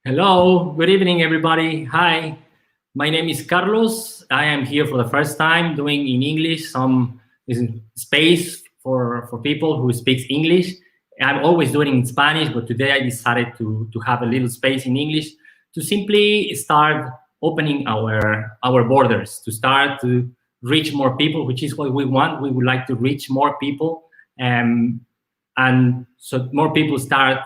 Hello, good evening, everybody. Hi, my name is Carlos. I am here for the first time doing in English some space for people who speaks English. I'm always doing in Spanish, but today I decided to have a little space in English to simply start opening our borders, to start to reach more people, which is what we want. We would like to reach more people, and so more people start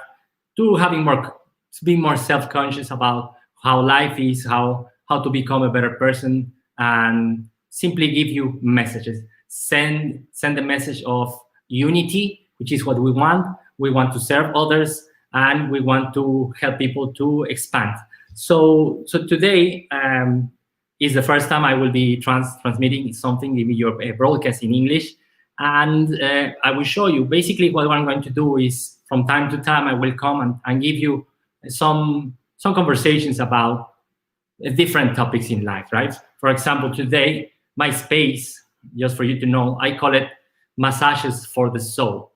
to having more to be more self-conscious about how life is, how to become a better person, and simply give you messages. Send a message of unity, which is what we want. We want to serve others, and we want to help people to expand. So today is the first time I will be transmitting something, giving you a broadcast in English, and I will show you. Basically, what I'm going to do is from time to time I will come and give you some conversations about different topics in life, right? For example, today, my space, just for you to know, I call it massages for the soul.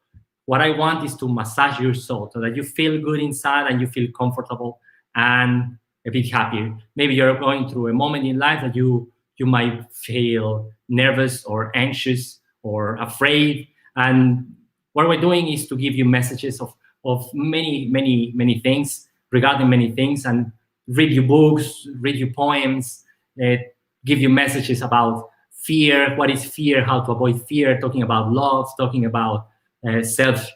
What I want is to massage your soul so that you feel good inside and you feel comfortable and a bit happier. Maybe you're going through a moment in life that you might feel nervous or anxious or afraid. And what we're doing is to give you messages of many things, regarding many things, and read you books, read you poems, give you messages about fear, what is fear, how to avoid fear, talking about love, talking about self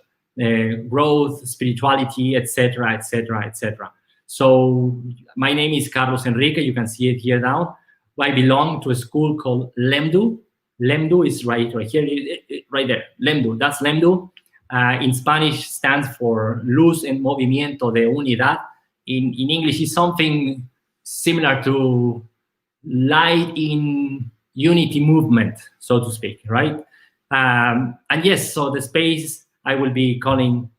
growth, spirituality, etc., etc., etc. So my name is Carlos Enrique. You can see it here now. I belong to a school called LEMDU. LEMDU is right here, right there. LEMDU. That's LEMDU. In Spanish stands for Luz en Movimiento de Unidad. In English is something similar to light in unity movement, so to speak, right? And yes, so the space I will be calling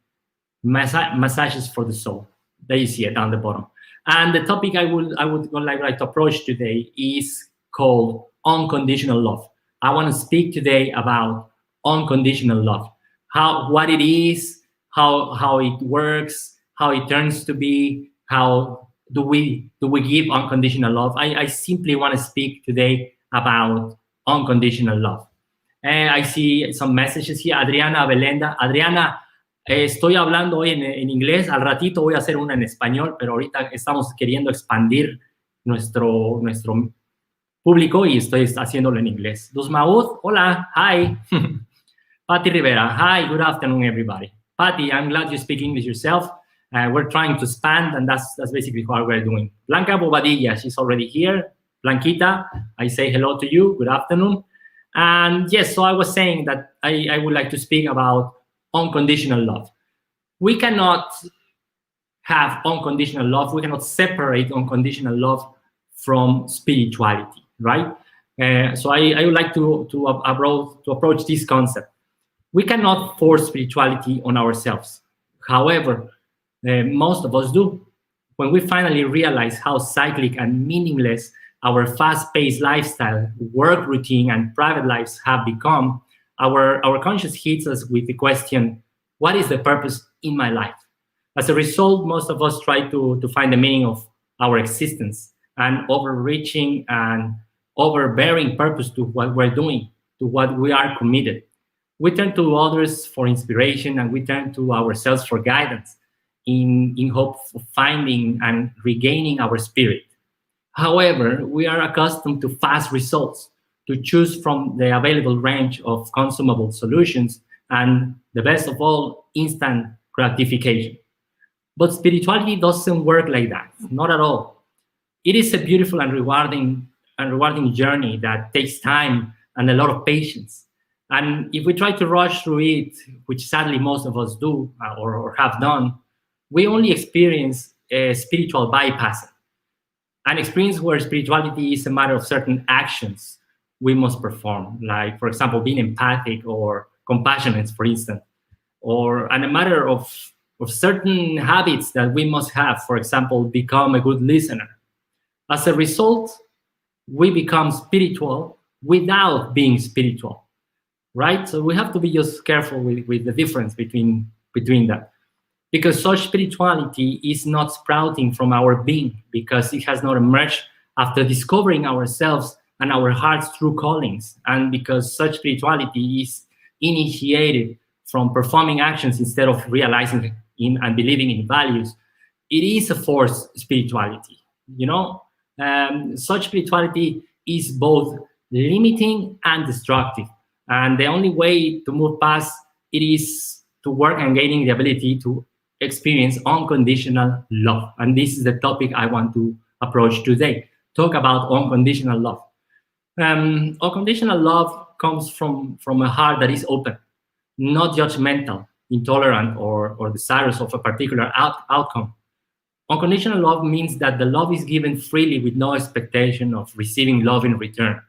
massages for the soul. There you see it down the bottom. And the topic I would like to approach today is called unconditional love. I want to speak today about unconditional love, what it is, how it works, how it turns to be, how do we give unconditional love. I simply want to speak today about unconditional love. I see some messages here. Adriana Belenda. Adriana, estoy hablando hoy en inglés. Al ratito voy a hacer una en español, pero ahorita estamos queriendo expandir nuestro público y estoy haciéndolo en inglés. Luz Maud, hola, hi. Patty Rivera, hi, good afternoon, everybody. Patty, I'm glad you speak English yourself. We're trying to expand, and that's basically what we're doing. Blanca Bobadilla, she's already here. Blanquita, I say hello to you. Good afternoon. And yes, so I was saying that I would like to speak about unconditional love. We cannot have unconditional love. We cannot separate unconditional love from spirituality, right? So I would like to approach this concept. We cannot force spirituality on ourselves. However, most of us do. When we finally realize how cyclic and meaningless our fast-paced lifestyle, work routine, and private lives have become, our conscience hits us with the question, what is the purpose in my life? As a result, most of us try to find the meaning of our existence, and overreaching and overbearing purpose to what we're doing, to what we are committed. We turn to others for inspiration, and we turn to ourselves for guidance in hope of finding and regaining our spirit. However, we are accustomed to fast results, to choose from the available range of consumable solutions, and the best of all, instant gratification. But spirituality doesn't work like that, not at all. It is a beautiful and rewarding journey that takes time and a lot of patience. And if we try to rush through it, which sadly most of us do or have done, we only experience a spiritual bypass, an experience where spirituality is a matter of certain actions we must perform, like, for example, being empathic or compassionate, for instance, and a matter of certain habits that we must have, for example, become a good listener. As a result, we become spiritual without being spiritual, right? So we have to be just careful with the difference between that. because such spirituality is not sprouting from our being, because it has not emerged after discovering ourselves and our heart's true callings, and because such spirituality is initiated from performing actions instead of realizing in and believing in values. It is a forced spirituality. You know, such spirituality is both limiting and destructive, and the only way to move past it is to work on gaining the ability to experience unconditional love. And this is the topic I want to approach today. Talk about unconditional love. Unconditional love comes from a heart that is open, not judgmental, intolerant, or desirous of a particular outcome. Unconditional love means that the love is given freely with no expectation of receiving love in return.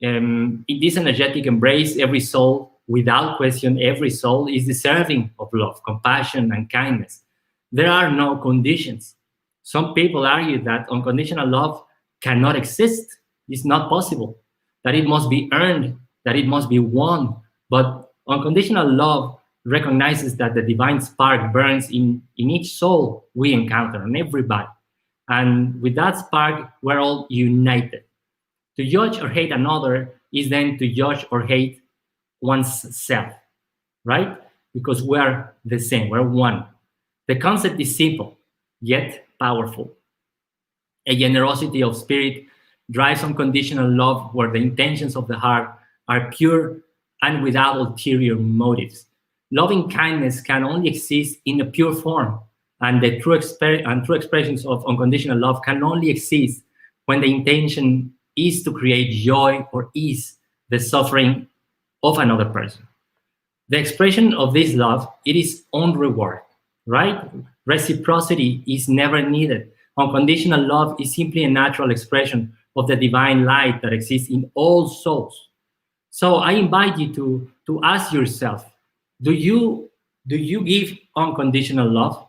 In this energetic embrace, every soul, without question, every soul is deserving of love, compassion, and kindness. There are no conditions. Some people argue that unconditional love cannot exist. It's not possible, that it must be earned, that it must be won. But unconditional love recognizes that the divine spark burns in each soul we encounter, in everybody. And with that spark, we're all united. To judge or hate another is then to judge or hate one's self, right? Because we're the same, we're one. The concept is simple, yet powerful. A generosity of spirit drives unconditional love where the intentions of the heart are pure and without ulterior motives. Loving kindness can only exist in a pure form, and the true expressions of unconditional love can only exist when the intention is to create joy or ease the suffering of another person. The expression of this love, it is on reward, right? Reciprocity is never needed. Unconditional love is simply a natural expression of the divine light that exists in all souls. So I invite you to ask yourself, do you give unconditional love?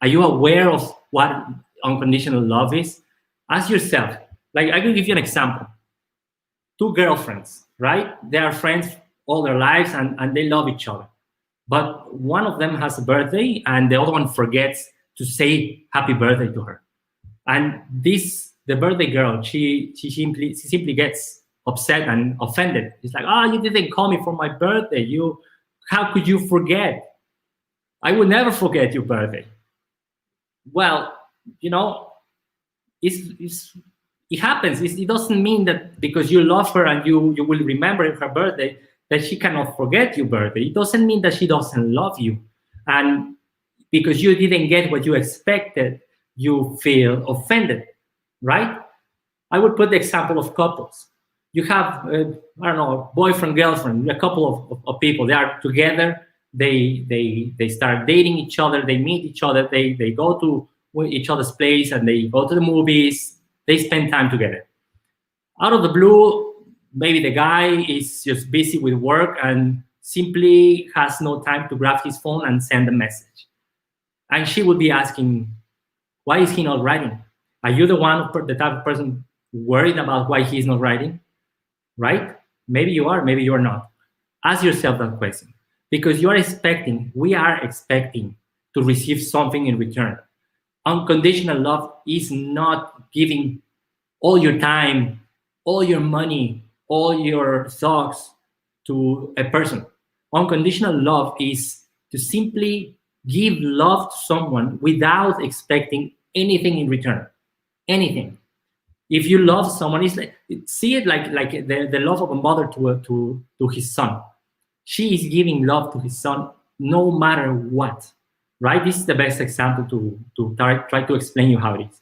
Are you aware of what unconditional love is? Ask yourself. Like, I can give you an example. Two girlfriends, right? They are friends all their lives, and they love each other. But one of them has a birthday and the other one forgets to say happy birthday to her. And the birthday girl, she simply gets upset and offended. It's like, oh, you didn't call me for my birthday. How could you forget? I will never forget your birthday. Well, you know, it happens. It doesn't mean that because you love her and you will remember her birthday that she cannot forget your birthday. It doesn't mean that she doesn't love you. And because you didn't get what you expected, you feel offended, right? I would put the example of couples. You have, I don't know, boyfriend, girlfriend, a couple of people. They are together. They start dating each other. They meet each other. They go to each other's place and they go to the movies. They spend time together. Out of the blue, maybe the guy is just busy with work and simply has no time to grab his phone and send a message. And she would be asking, why is he not writing? Are you the type of person worried about why he's not writing? Right? Maybe you are, maybe you're not. Ask yourself that question. Because we are expecting to receive something in return. Unconditional love is not giving all your time, all your money, all your thoughts to a person. Unconditional love is to simply give love to someone without expecting anything in return. Anything. If you love someone, see it like the love of a mother to his son. She is giving love to his son no matter what, right? This is the best example to try to explain you how it is.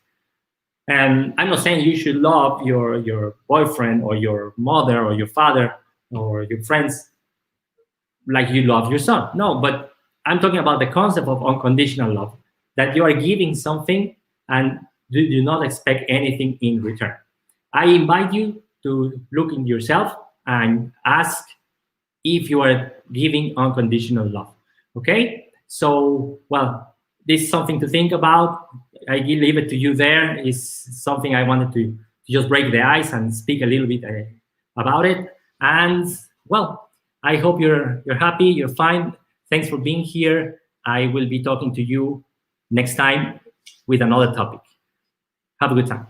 And I'm not saying you should love your boyfriend or your mother or your father or your friends like you love your son. No, but I'm talking about the concept of unconditional love, that you are giving something and do not expect anything in return. I invite you to look in yourself and ask if you are giving unconditional love. Okay? So, well, this is something to think about. I leave it to you there. It's something I wanted to just break the ice and speak a little bit about it. And, well, I hope you're happy, you're fine. Thanks for being here. I will be talking to you next time with another topic. Have a good time.